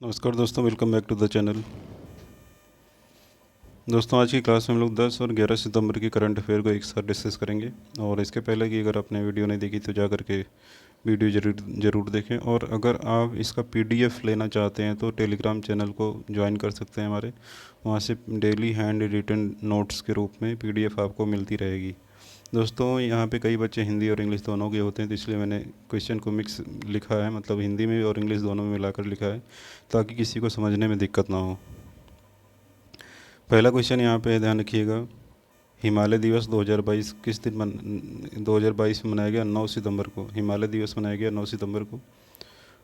नमस्कार दोस्तों, welcome back to the channel. दोस्तों, आज की क्लास में हम लोग 10 और 11 सितंबर की करंट अफेयर को एक साथ डिस्कस करेंगे। और इसके पहले कि अगर आपने वीडियो नहीं देखी तो जा करके वीडियो ज़रूर देखें। और अगर आप इसका पीडीएफ लेना चाहते हैं तो टेलीग्राम चैनल को ज्वाइन कर सकते हैं हमारे। वहाँ से डेली हैंड रिटन नोट्स के रूप में पीडीएफ आपको मिलती रहेगी। दोस्तों, यहाँ पे कई बच्चे हिंदी और इंग्लिश दोनों के होते हैं, तो इसलिए मैंने क्वेश्चन को मिक्स लिखा है, मतलब हिंदी में और इंग्लिश दोनों में मिलाकर लिखा है, ताकि किसी को समझने में दिक्कत ना हो। पहला क्वेश्चन यहाँ पे ध्यान रखिएगा, हिमालय दिवस 2022 किस दिन 2022 में मनाया गया? 9 सितंबर को हिमालय दिवस मनाया गया, 9 सितंबर को।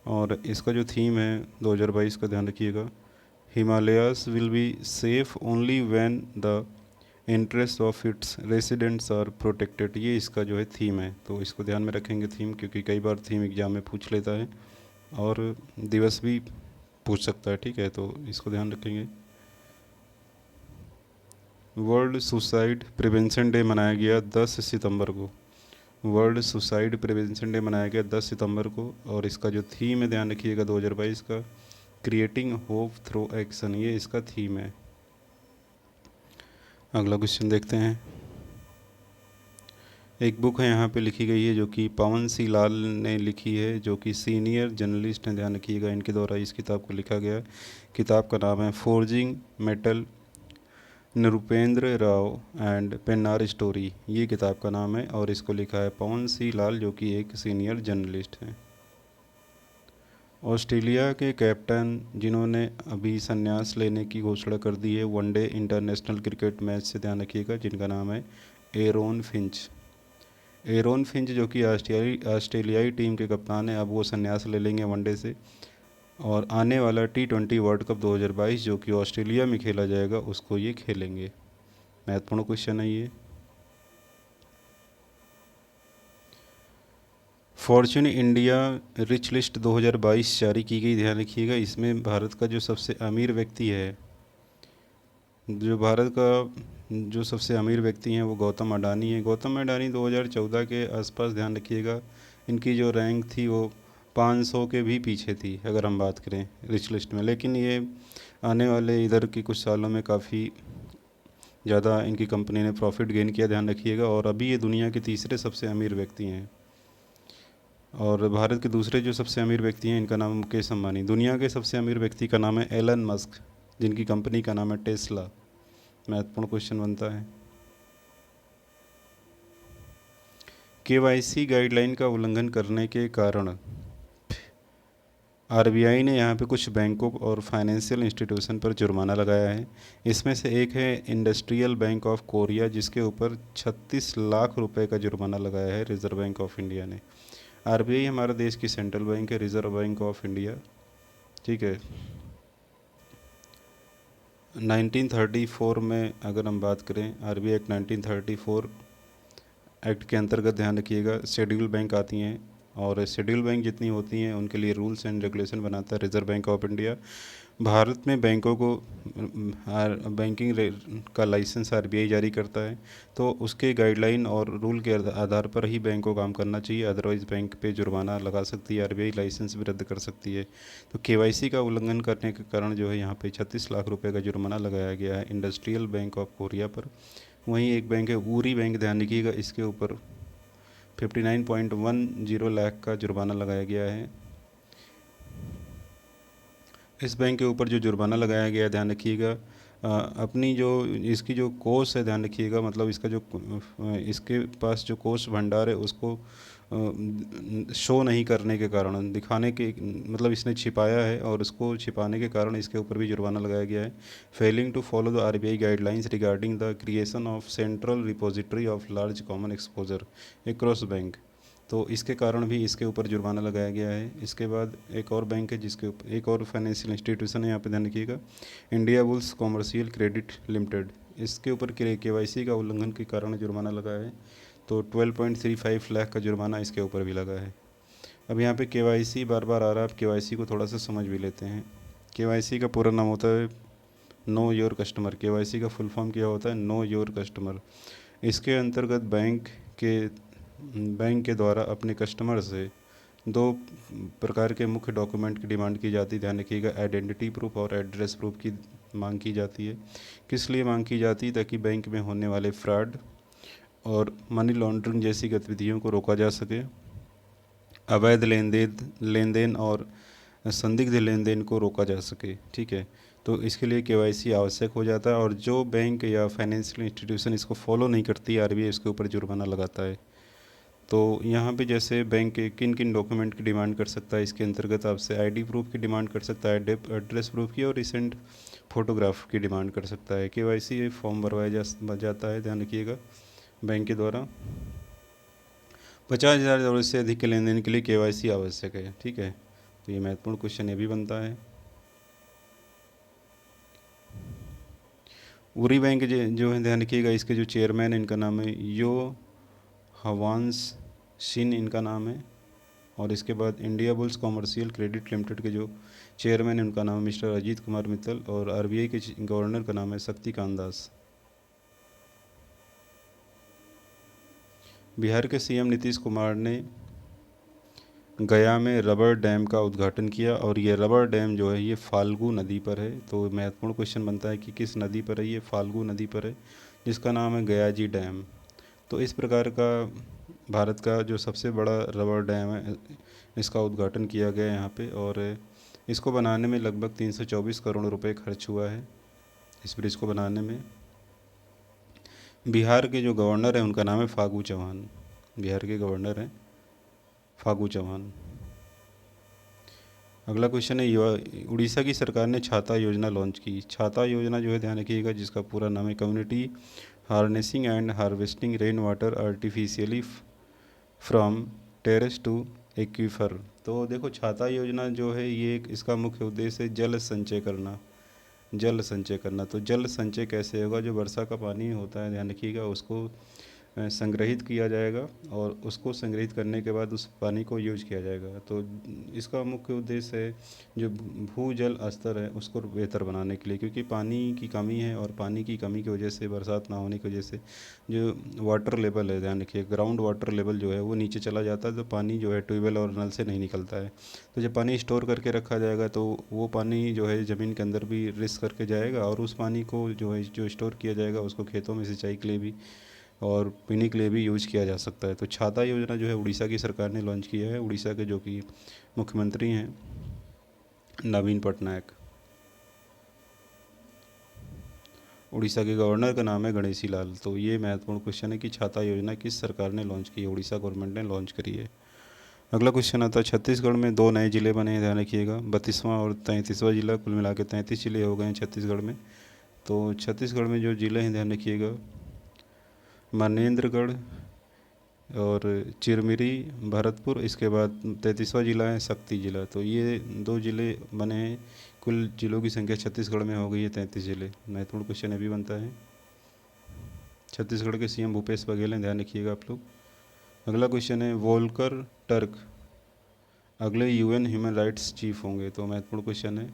और इसका जो थीम है 2022 का, ध्यान रखिएगा, Himalayas will be safe only when the interest of its residents are protected. ये इसका जो है थीम है, तो इसको ध्यान में रखेंगे थीम, क्योंकि कई बार थीम एग्ज़ाम में पूछ लेता है और दिवस भी पूछ सकता है, ठीक है, तो इसको ध्यान रखेंगे। वर्ल्ड सुसाइड प्रिवेंशन डे मनाया गया 10 सितंबर को। वर्ल्ड सुसाइड प्रिवेंशन डे मनाया गया 10 सितंबर को। और इसका जो थीम है, ध्यान रखिएगा, 2022 का, क्रिएटिंग होप थ्रू एक्शन, ये इसका थीम है। अगला क्वेश्चन देखते हैं। एक बुक है यहाँ पे लिखी गई है, जो कि पवन सी लाल ने लिखी है, जो कि सीनियर जर्नलिस्ट हैं, ध्यान रखिएगा, इनके द्वारा इस किताब को लिखा गया है। किताब का नाम है forging metal, Nripendra Rao and Pennar story, ये किताब का नाम है, और इसको लिखा है पवन सी लाल, जो कि एक सीनियर जर्नलिस्ट हैं। ऑस्ट्रेलिया के कैप्टन जिन्होंने अभी संन्यास लेने की घोषणा कर दी है वनडे इंटरनेशनल क्रिकेट मैच से, ध्यान रखिएगा, जिनका नाम है एरोन फिंच। एरोन फिंच, जो कि ऑस्ट्रेलियाई टीम के कप्तान हैं, अब वो संन्यास ले लेंगे वनडे से, और आने वाला T20 वर्ल्ड कप 2022 जो कि ऑस्ट्रेलिया में खेला जाएगा, उसको ये खेलेंगे। महत्वपूर्ण क्वेश्चन है ये। फॉर्च्यून इंडिया रिच लिस्ट 2022 जारी की गई, ध्यान रखिएगा। इसमें भारत का जो सबसे अमीर व्यक्ति है, जो भारत का जो सबसे अमीर व्यक्ति हैं, वो गौतम अडानी है। गौतम अडानी 2014 के आसपास, ध्यान रखिएगा, इनकी जो रैंक थी वो 500 के भी पीछे थी, अगर हम बात करें रिच लिस्ट में। लेकिन ये आने वाले इधर की कुछ सालों में काफ़ी ज़्यादा इनकी कंपनी ने प्रॉफिट गेन किया, ध्यान रखिएगा, और अभी ये दुनिया के तीसरे सबसे अमीर व्यक्ति हैं। और भारत के दूसरे जो सबसे अमीर व्यक्ति हैं, इनका नाम मुकेश अंबानी। दुनिया के सबसे अमीर व्यक्ति का नाम है एलन मस्क, जिनकी कंपनी का नाम है टेस्ला। महत्वपूर्ण क्वेश्चन बनता है। केवाईसी गाइडलाइन का उल्लंघन करने के कारण आरबीआई ने यहाँ पे कुछ बैंकों और फाइनेंशियल इंस्टीट्यूशन पर जुर्माना लगाया है। इसमें से एक है इंडस्ट्रियल बैंक ऑफ कोरिया, जिसके ऊपर 36 लाख रुपए का जुर्माना लगाया है रिजर्व बैंक ऑफ इंडिया ने। आरबीआई हमारे देश की सेंट्रल बैंक है, रिजर्व बैंक ऑफ इंडिया, ठीक है। 1934 में अगर हम बात करें, आरबीआई एक्ट 1934 एक्ट के अंतर्गत, ध्यान रखिएगा, शेड्यूल बैंक आती हैं, और शेड्यूल बैंक जितनी होती हैं उनके लिए रूल्स एंड रेगुलेशन बनाता है reserve bank of India. Bharat में बैंकों को बैंकिंग का लाइसेंस आरबीआई जारी करता है, तो उसके गाइडलाइन और रूल के आधार पर ही बैंक को काम करना चाहिए, अदरवाइज़ बैंक पे जुर्माना लगा सकती है आरबीआई, लाइसेंस भी रद्द कर सकती है। तो केवाईसी का उल्लंघन करने के कारण जो है यहाँ पे 36 लाख रुपए का जुर्माना लगाया गया है इंडस्ट्रियल बैंक ऑफ कोरिया पर। वहीं एक बैंक है ऊरी बैंक, ध्यान रखिएगा, इसके ऊपर 59.10 लाख का जुर्माना लगाया गया है। इस बैंक के ऊपर जो जुर्माना लगाया गया है, ध्यान रखिएगा, अपनी जो इसकी जो कोष है, ध्यान रखिएगा, मतलब इसका जो इसके पास जो कोष भंडार है उसको शो नहीं करने के कारण, दिखाने के मतलब इसने छिपाया है, और उसको छिपाने के कारण इसके ऊपर भी जुर्माना लगाया गया है। Failing to follow the RBI guidelines regarding the creation of central repository of large common exposure across bank, तो इसके कारण भी इसके ऊपर जुर्माना लगाया गया है। इसके बाद एक और बैंक है, जिसके ऊपर एक और फाइनेंशियल इंस्टीट्यूशन है, यहाँ पे ध्यान रखिएगा, India bulls commercial credit limited, इसके ऊपर केवाईसी का उल्लंघन के कारण जुर्माना लगा है, तो 12.35 लाख का जुर्माना इसके ऊपर भी लगा है। अब यहाँ पे केवाईसी बार बार आ रहा है, अब केवाईसी को थोड़ा सा समझ भी लेते हैं। केवाईसी का पूरा नाम होता है नो योर कस्टमर। केवाईसी का फुल फॉर्म क्या होता है? Know your customer. इसके अंतर्गत बैंक के द्वारा अपने कस्टमर से दो प्रकार के मुख्य डॉक्यूमेंट की डिमांड की जाती है, ध्यान रखिएगा, आइडेंटिटी प्रूफ और एड्रेस प्रूफ की मांग की जाती है। किस लिए मांग की जाती है? ताकि बैंक में होने वाले फ्रॉड और मनी लॉन्ड्रिंग जैसी गतिविधियों को रोका जा सके, अवैध लेन देन और संदिग्ध लेन देन को रोका जा सके। ठीक है, तो इसके लिए केवाईसी आवश्यक हो जाता है, और जो बैंक या फाइनेंशियल इंस्टीट्यूशन इसको फॉलो नहीं करती, आरबीआई इसके ऊपर जुर्माना लगाता है। तो यहाँ पे जैसे बैंक किन किन डॉक्यूमेंट की डिमांड कर सकता है, इसके अंतर्गत आपसे आईडी प्रूफ की डिमांड कर सकता है, एड्रेस प्रूफ की, और रिसेंट फ़ोटोग्राफ की डिमांड कर सकता है। केवाईसी फॉर्म भरवाया जाता है, ध्यान रखिएगा, बैंक के द्वारा। 50,000 से अधिक के लेन देन के लिए केवाईसी आवश्यक है। ठीक है, तो ये महत्वपूर्ण क्वेश्चन ये भी बनता है। उरी बैंक जो है, ध्यान रखिएगा, इसके जो चेयरमैन इनका नाम है यो हवांस शिन, इनका नाम है। और इसके बाद India bulls commercial credit limited के जो चेयरमैन हैं उनका नाम है मिस्टर अजीत कुमार मित्तल, और आरबीआई के गवर्नर का नाम है शक्तिकांत दास। बिहार के सीएम नीतीश कुमार ने गया में रबर डैम का उद्घाटन किया, और ये रबर डैम जो है ये फाल्गु नदी पर है। तो महत्वपूर्ण क्वेश्चन बनता है कि किस नदी पर है? ये फाल्गु नदी पर है, जिसका नाम है गयाजी डैम। तो इस प्रकार का भारत का जो सबसे बड़ा रबर डैम है, इसका उद्घाटन किया गया यहाँ पे, और इसको बनाने में लगभग 324 करोड़ रुपए खर्च हुआ है, इस ब्रिज को बनाने में। बिहार के जो गवर्नर हैं उनका नाम है फागू चौहान। बिहार के गवर्नर हैं फागू चौहान। अगला क्वेश्चन है, उड़ीसा की सरकार ने छाता योजना लॉन्च की। छाता योजना जो है, ध्यान रखिएगा, जिसका पूरा नाम है community harnessing and harvesting rain water artificially from terrace to aquifer. तो देखो, छाता योजना जो है ये इसका मुख्य उद्देश्य है जल संचय करना। जल संचय करना, तो जल संचय कैसे होगा? जो वर्षा का पानी होता है, ध्यान रखिएगा, उसको संग्रहित किया जाएगा, और उसको संग्रहित करने के बाद उस पानी को यूज किया जाएगा। तो इसका मुख्य उद्देश्य है जो भूजल स्तर है उसको बेहतर बनाने के लिए, क्योंकि पानी की कमी है, और पानी की कमी की वजह से, बरसात ना होने की वजह से जो वाटर लेवल है, ध्यान रखिए, ग्राउंड वाटर लेवल जो है वो नीचे चला जाता है। तो पानी जो है ट्यूबवेल और नल से नहीं निकलता है। तो जब पानी स्टोर करके रखा जाएगा तो वो पानी जो है ज़मीन के अंदर भी रिस करके जाएगा, और उस पानी को जो है जो स्टोर किया जाएगा उसको खेतों में सिंचाई के लिए भी और पीने के लिए भी यूज़ किया जा सकता है। तो छाता योजना जो है उड़ीसा की सरकार ने लॉन्च किया है। उड़ीसा के जो कि मुख्यमंत्री हैं नवीन पटनायक। उड़ीसा के गवर्नर का नाम है गणेशी लाल। तो ये महत्वपूर्ण क्वेश्चन है कि छाता योजना किस सरकार ने लॉन्च की है? उड़ीसा गवर्नमेंट ने लॉन्च करी है। अगला क्वेश्चन आता है, छत्तीसगढ़ में 2 नए ज़िले बने हैं, ध्यान रखिएगा, 32वां और 33वां जिला, कुल मिला के 33 ज़िले हो गए हैं छत्तीसगढ़ में। तो छत्तीसगढ़ में जो ज़िले हैं, ध्यान रखिएगा, मनेन्द्रगढ़ और चिरमिरी, भरतपुर, इसके बाद 33वां जिला है शक्ति जिला। तो ये 2 ज़िले बने हैं। कुल ज़िलों की संख्या छत्तीसगढ़ में हो गई है 33 ज़िले। महत्वपूर्ण क्वेश्चन अभी बनता है। छत्तीसगढ़ के सीएम भूपेश बघेल हैं, ध्यान रखिएगा आप लोग। अगला क्वेश्चन है, वोल्कर टर्क अगले यूएन ह्यूमन राइट्स चीफ होंगे। तो महत्वपूर्ण क्वेश्चन है,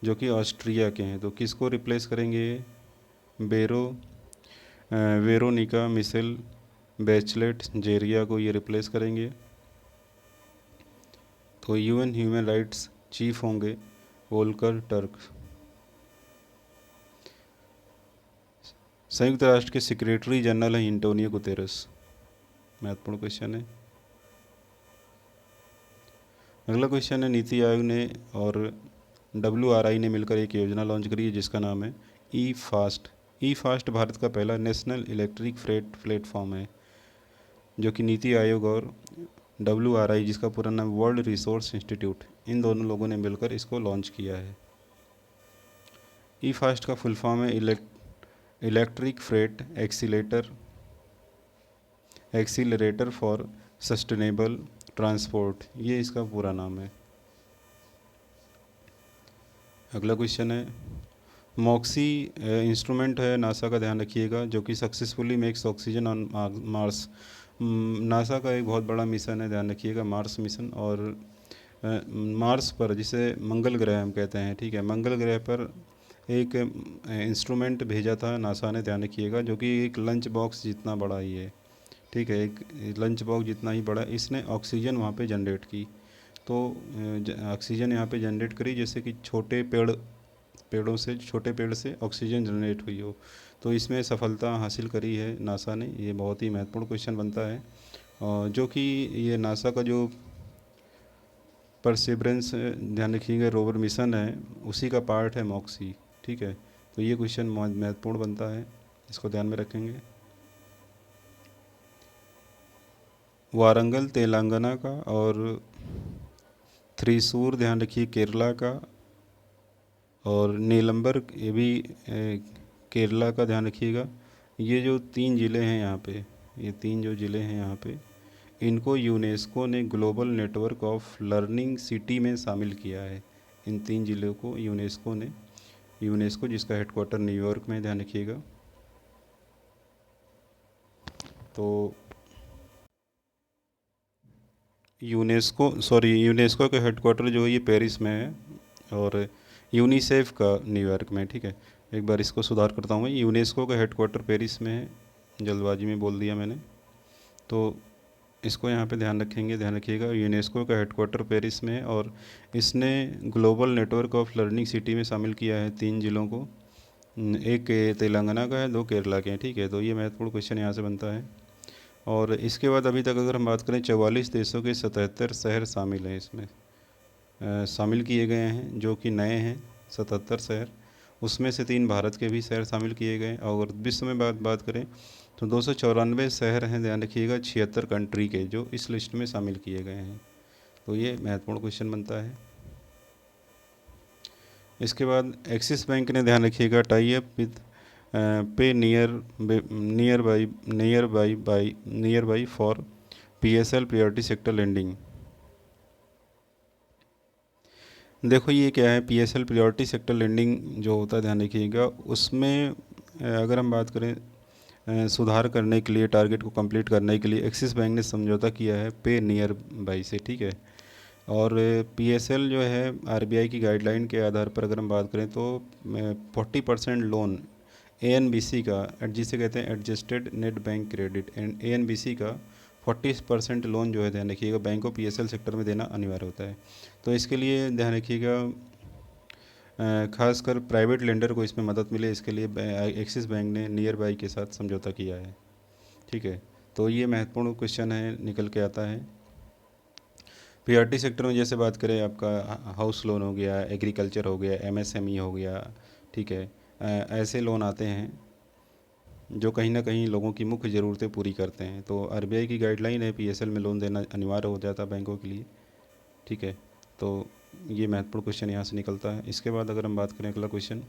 जो कि ऑस्ट्रिया के हैं। तो किसको रिप्लेस करेंगे? वेरोनिका मिशेल बैचलेट जेरिया को ये रिप्लेस करेंगे। तो यूएन ह्यूमन राइट्स चीफ होंगे वोल्कर टर्क। संयुक्त राष्ट्र के सेक्रेटरी जनरल हैं एंटोनियो गुतेरस। महत्वपूर्ण क्वेश्चन है। अगला क्वेश्चन है, नीति आयोग ने और WRI ने मिलकर एक योजना लॉन्च करी है जिसका नाम है ई फास्ट। ई फास्ट भारत का पहला नेशनल इलेक्ट्रिक फ्रेट प्लेटफॉर्म है, जो कि नीति आयोग और WRI, जिसका पूरा नाम वर्ल्ड रिसोर्स इंस्टीट्यूट, इन दोनों लोगों ने मिलकर इसको लॉन्च किया है। ई फास्ट का फुल फॉर्म है electric freight accelerator for sustainable transport, ये इसका पूरा नाम है। अगला क्वेश्चन है, मॉक्सी इंस्ट्रूमेंट है नासा का, ध्यान रखिएगा, जो कि successfully makes oxygen on Mars. NASA का एक बहुत बड़ा मिशन है, ध्यान रखिएगा, मार्स मिशन। और मार्स पर, जिसे मंगल ग्रह हम कहते हैं, ठीक है, मंगल ग्रह पर एक इंस्ट्रूमेंट भेजा था नासा ने, ध्यान रखिएगा, जो कि एक लंच बॉक्स जितना बड़ा ही है, ठीक है, एक लंच बॉक्स जितना ही बड़ा, इसने ऑक्सीजन वहाँ पे जनरेट की। तो ऑक्सीजन यहाँ पे जनरेट करी, जैसे कि छोटे पेड़ से ऑक्सीजन जनरेट हुई हो। तो इसमें सफलता हासिल करी है नासा ने। ये बहुत ही महत्वपूर्ण क्वेश्चन बनता है, और जो कि ये नासा का जो परसेवरेंस, ध्यान रखिएगा, रोवर मिशन है, उसी का पार्ट है मॉक्सी। ठीक है, तो ये क्वेश्चन महत्वपूर्ण बनता है, इसको ध्यान में रखेंगे। वारंगल तेलंगाना का, और थ्रिसूर ध्यान रखिए केरला का, और नीलंबर ये भी केरला का, ध्यान रखिएगा। ये जो 3 ज़िले हैं यहाँ पे, ये 3 जो ज़िले हैं यहाँ पे, इनको यूनेस्को ने global network of learning city में शामिल किया है। इन 3 ज़िलों को यूनेस्को जिसका हेडक्वार्टर न्यूयॉर्क में, ध्यान रखिएगा। तो यूनेस्को का हेडक्वार्टर जो है ये पेरिस में है, और यूनिसेफ का न्यूयॉर्क में। ठीक है, एक बार इसको सुधार करता हूँ मैं, यूनेस्को का हेडक्वार्टर पेरिस में है, जल्दबाजी में बोल दिया मैंने। तो इसको यहाँ पे ध्यान रखिएगा, यूनेस्को का हेडक्वार्टर पेरिस में है, और इसने global network of learning city में शामिल किया है 3 ज़िलों को। एक तेलंगाना का है, 2 केरला के हैं। ठीक है, तो ये महत्वपूर्ण क्वेश्चन यहाँ से बनता है। और इसके बाद अभी तक अगर हम बात करें, 44 देशों के 77 शहर शामिल हैं इसमें, शामिल किए गए हैं, जो कि नए हैं 77 शहर। उसमें से 3 भारत के भी शहर शामिल किए गए। और विश्व में बात करें तो 294 शहर हैं, ध्यान रखिएगा, 76 कंट्री के, जो इस लिस्ट में शामिल किए गए हैं। तो ये महत्वपूर्ण क्वेश्चन बनता है। इसके बाद एक्सिस बैंक ने, ध्यान रखिएगा, टाई अप विद पे near by for PSL priority sector lending. देखो ये क्या है, PSL प्रायोरिटी सेक्टर लेंडिंग जो होता है, ध्यान रखिएगा, उसमें अगर हम बात करें सुधार करने के लिए, टारगेट को कंप्लीट करने के लिए एक्सिस बैंक ने समझौता किया है पे नियर बाई से। ठीक है, और PSL जो है RBI की गाइडलाइन के आधार पर अगर हम बात करें तो 40% लोन ANBC का, जिसे कहते हैं adjusted net bank credit, and ANBC का 40% लोन जो है, ध्यान रखिएगा, बैंक को PSL सेक्टर में देना अनिवार्य होता है। तो इसके लिए ध्यान रखिएगा, खासकर प्राइवेट लेंडर को इसमें मदद मिले, इसके लिए एक्सिस बैंक ने नियर बाई के साथ समझौता किया है। ठीक है, तो ये महत्वपूर्ण क्वेश्चन है, निकल के आता है। प्रायोरिटी सेक्टर में जैसे बात करें, आपका हाउस लोन हो गया, एग्रीकल्चर हो गया, MSME हो गया। ठीक है, ऐसे लोन आते हैं जो कहीं ना कहीं लोगों की मुख्य ज़रूरतें पूरी करते हैं। तो RBI की गाइडलाइन है, PSL में लोन देना अनिवार्य हो जाता है बैंकों के लिए। ठीक है, तो ये महत्वपूर्ण क्वेश्चन यहाँ से निकलता है। इसके बाद अगर हम बात करें, अगला क्वेश्चन,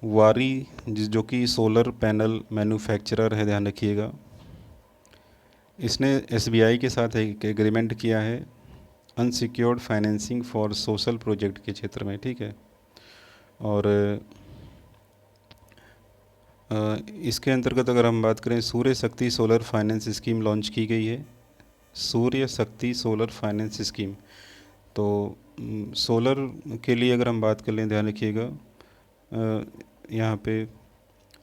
वारी जो कि सोलर पैनल मैन्युफैक्चरर है, ध्यान रखिएगा, इसने SBI के साथ एक एग्रीमेंट किया है unsecured financing for social project के क्षेत्र में। ठीक है, और इसके अंतर्गत अगर हम बात करें, सूर्य शक्ति सोलर फाइनेंस स्कीम लॉन्च की गई है, सूर्य शक्ति सोलर फाइनेंस स्कीम। तो सोलर के लिए अगर हम बात कर लें, ध्यान रखिएगा, यहाँ पे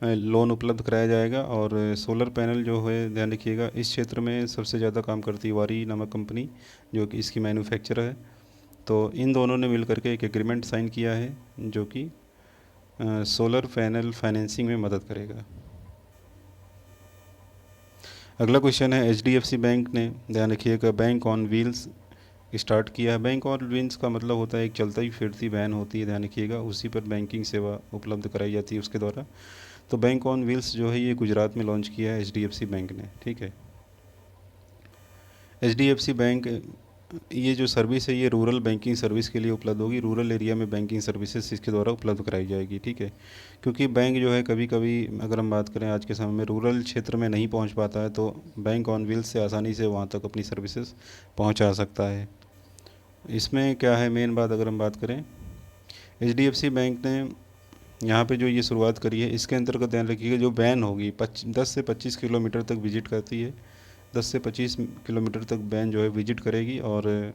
लोन उपलब्ध कराया जाएगा। और सोलर पैनल जो है, ध्यान रखिएगा, इस क्षेत्र में सबसे ज़्यादा काम करती है वारी नामक कंपनी, जो कि इसकी मैन्युफैक्चरर है। तो इन दोनों ने मिल करके एक एग्रीमेंट साइन किया है, जो कि सोलर पैनल फाइनेंसिंग में मदद करेगा। अगला क्वेश्चन है, HDFC बैंक ने, ध्यान रखिएगा, बैंक ऑन व्हील्स स्टार्ट किया है। बैंक ऑन व्हील्स का मतलब होता है एक चलती फिरती वैन होती है, ध्यान रखिएगा, उसी पर बैंकिंग सेवा उपलब्ध कराई जाती है उसके द्वारा। तो बैंक ऑन व्हील्स जो है ये गुजरात में लॉन्च किया है HDFC बैंक ने। ठीक है, HDFC बैंक, ये जो सर्विस है ये रूरल बैंकिंग सर्विस के लिए उपलब्ध होगी, रूरल एरिया में बैंकिंग सर्विसेज इसके द्वारा उपलब्ध कराई जाएगी। ठीक है, क्योंकि बैंक जो है कभी कभी अगर हम बात करें आज के समय में रूरल क्षेत्र में नहीं पहुंच पाता है, तो बैंक ऑन व्हील्स से आसानी से वहां तक अपनी सर्विसेज पहुंचा सकता है। इसमें क्या है मेन बात, अगर हम बात करें, HDFC बैंक ने यहाँ पे जो ये शुरुआत करी है, इसके अंतर्गत ध्यान रखिएगा, जो वैन होगी 10 से 25 किलोमीटर तक विजिट करती है, 10 से 25 किलोमीटर तक वैन जो है विजिट करेगी, और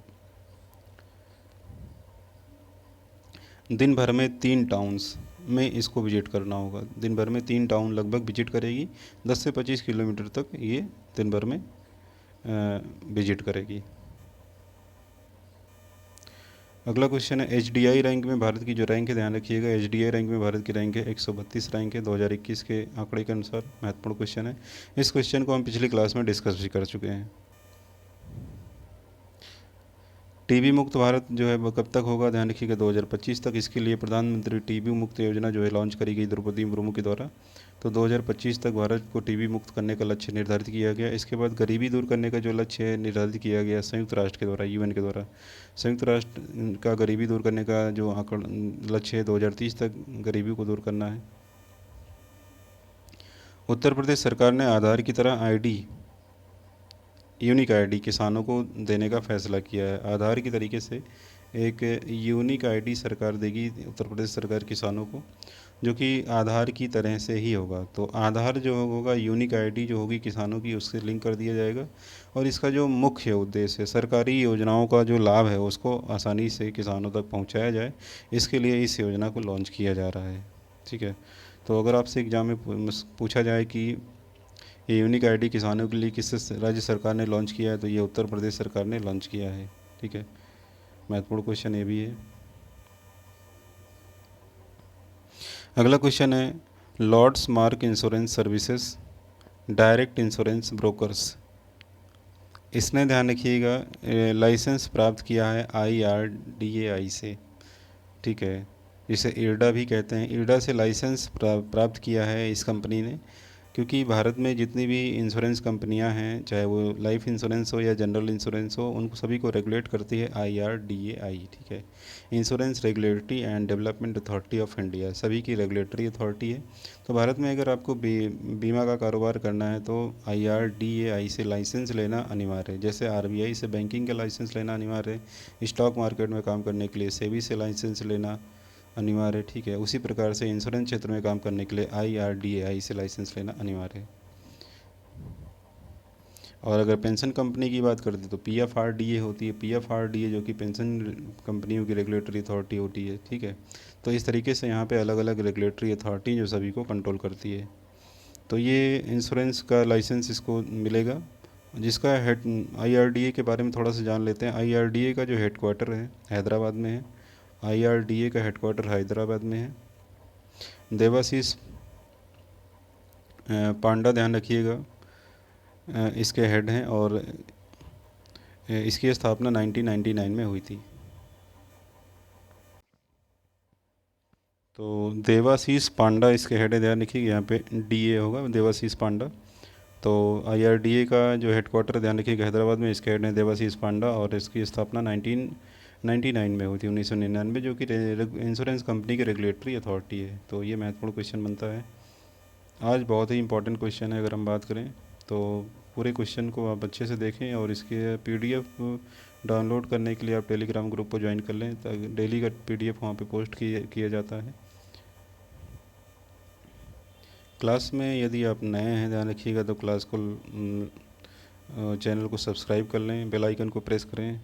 दिन भर में 3 टाउन्स, में इसको विजिट करना होगा। दिन भर में 3 टाउन लगभग विजिट करेगी, 10 से 25 किलोमीटर तक ये दिन भर में विजिट करेगी। अगला क्वेश्चन है HDI रैंक में भारत की जो रैंक है, ध्यान रखिएगा HDI रैंक में भारत की रैंक है 132 रैंक है 2021 के आंकड़े के अनुसार। महत्वपूर्ण क्वेश्चन है। इस क्वेश्चन को हम पिछली क्लास में डिस्कस भी कर चुके हैं। टीबी मुक्त भारत जो है वो कब तक होगा, ध्यान रखिएगा 2025 तक। इसके लिए प्रधानमंत्री टीबी मुक्त योजना जो है लॉन्च करी गई द्रौपदी मुर्मू के द्वारा। तो 2025 तक भारत को टीबी मुक्त करने का लक्ष्य निर्धारित किया गया। इसके बाद गरीबी दूर करने का जो लक्ष्य है निर्धारित किया गया संयुक्त राष्ट्र के द्वारा, UN के द्वारा। संयुक्त राष्ट्र का गरीबी दूर करने का जो लक्ष्य है 2030 तक गरीबी को दूर करना है। उत्तर प्रदेश सरकार ने आधार की तरह ID यूनिक ID किसानों को देने का फैसला किया है। आधार की तरीके से एक यूनिक ID सरकार देगी उत्तर प्रदेश सरकार किसानों को, जो कि आधार की तरह से ही होगा। तो आधार जो होगा यूनिक ID जो होगी किसानों की, उससे लिंक कर दिया जाएगा। और इसका जो मुख्य उद्देश्य है सरकारी योजनाओं का जो लाभ है उसको आसानी से किसानों तक पहुंचाया जाए, इसके लिए इस योजना को लॉन्च किया जा रहा है। ठीक है। तो अगर आपसे एग्ज़ाम में पूछा जाए कि ये यूनिक ID किसानों के लिए किस राज्य सरकार ने लॉन्च किया है, तो ये उत्तर प्रदेश सरकार ने लॉन्च किया है। ठीक है, महत्वपूर्ण क्वेश्चन ये भी है। अगला क्वेश्चन है Lords Mark insurance services direct insurance brokers, इसने ध्यान रखिएगा लाइसेंस प्राप्त किया है IRDAI से। ठीक है, जिसे IRDA भी कहते हैं। IRDA से लाइसेंस प्राप्त किया है इस कंपनी ने, क्योंकि भारत में जितनी भी इंश्योरेंस कंपनियां हैं, चाहे वो लाइफ इंश्योरेंस हो या जनरल इंश्योरेंस हो, उनको सभी को रेगुलेट करती है IRDAI। ठीक है, insurance regulatory and development authority of India, सभी की रेगुलेटरी अथॉरिटी है। तो भारत में अगर आपको बीमा का कारोबार करना है तो IRDAI से लाइसेंस लेना अनिवार्य है। जैसे RBI से बैंकिंग का लाइसेंस लेना अनिवार्य है, स्टॉक मार्केट में काम करने के लिए सेबी से लाइसेंस लेना अनिवार्य है। ठीक है, उसी प्रकार से इंश्योरेंस क्षेत्र में काम करने के लिए IRDAI से लाइसेंस लेना अनिवार्य है। और अगर पेंशन कंपनी की बात करते तो PFRDA होती है। PFRDA जो कि पेंशन कंपनियों की रेगुलेटरी अथॉरिटी होती है। ठीक है, तो इस तरीके से यहाँ पे अलग अलग रेगुलेटरी अथॉरिटी जो सभी को कंट्रोल करती है। तो ये इंश्योरेंस का लाइसेंस इसको मिलेगा, जिसका हेड IRDA के बारे में थोड़ा सा जान लेते हैं। IRDA का जो हेडक्वार्टर है हैदराबाद में है। IRDA का हेडक्वार्टर हैदराबाद में है। देवाशीष पांडा, ध्यान रखिएगा, इसके हेड हैं और इसकी स्थापना 1999 में हुई थी। तो देवाशीष पांडा इसके हेड है, ध्यान रखिएगा यहाँ पे DA होगा देवाशीष पांडा। तो IRDA का जो हेडक्वार्टर ध्यान रखिएगा हैदराबाद में, इसके हेड हैं देवाशीष पांडा और इसकी स्थापना 1999 में हुई थी, 1999, जो कि इंश्योरेंस कंपनी की रेगुलेटरी अथॉरिटी है। तो ये महत्वपूर्ण क्वेश्चन बनता है। आज बहुत ही इंपॉर्टेंट क्वेश्चन है। अगर हम बात करें तो पूरे क्वेश्चन को आप अच्छे से देखें और इसके PDF डाउनलोड करने के लिए आप टेलीग्राम ग्रुप को ज्वाइन कर लें, ताकि डेली का PDF वहाँ पे पोस्ट किया जाता है। क्लास में यदि आप नए हैं, ध्यान रखिएगा, तो क्लास को चैनल को सब्सक्राइब कर लें, बेल आइकन को प्रेस करें।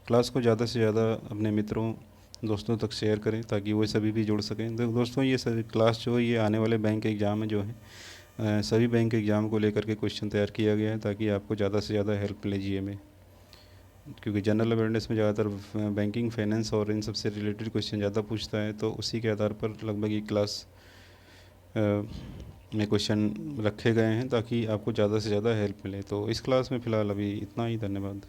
क्लास को ज़्यादा से ज़्यादा अपने मित्रों दोस्तों तक शेयर करें ताकि वो सभी भी जुड़ सकें। तो दोस्तों ये सभी क्लास जो है ये आने वाले बैंक एग्ज़ाम जो है सभी बैंक एग्ज़ाम को लेकर के क्वेश्चन तैयार किया गया है, ताकि आपको ज़्यादा से ज़्यादा हेल्प मिले GA में। क्योंकि जनरल अवेयरनेस में ज़्यादातर बैंकिंग, फाइनेंस और इन सबसे रिलेटेड क्वेश्चन ज़्यादा पूछता है, तो उसी के आधार पर लगभग ये क्लास में क्वेश्चन रखे गए हैं ताकि आपको ज़्यादा से ज़्यादा हेल्प मिले। तो इस क्लास में फ़िलहाल अभी इतना ही। धन्यवाद।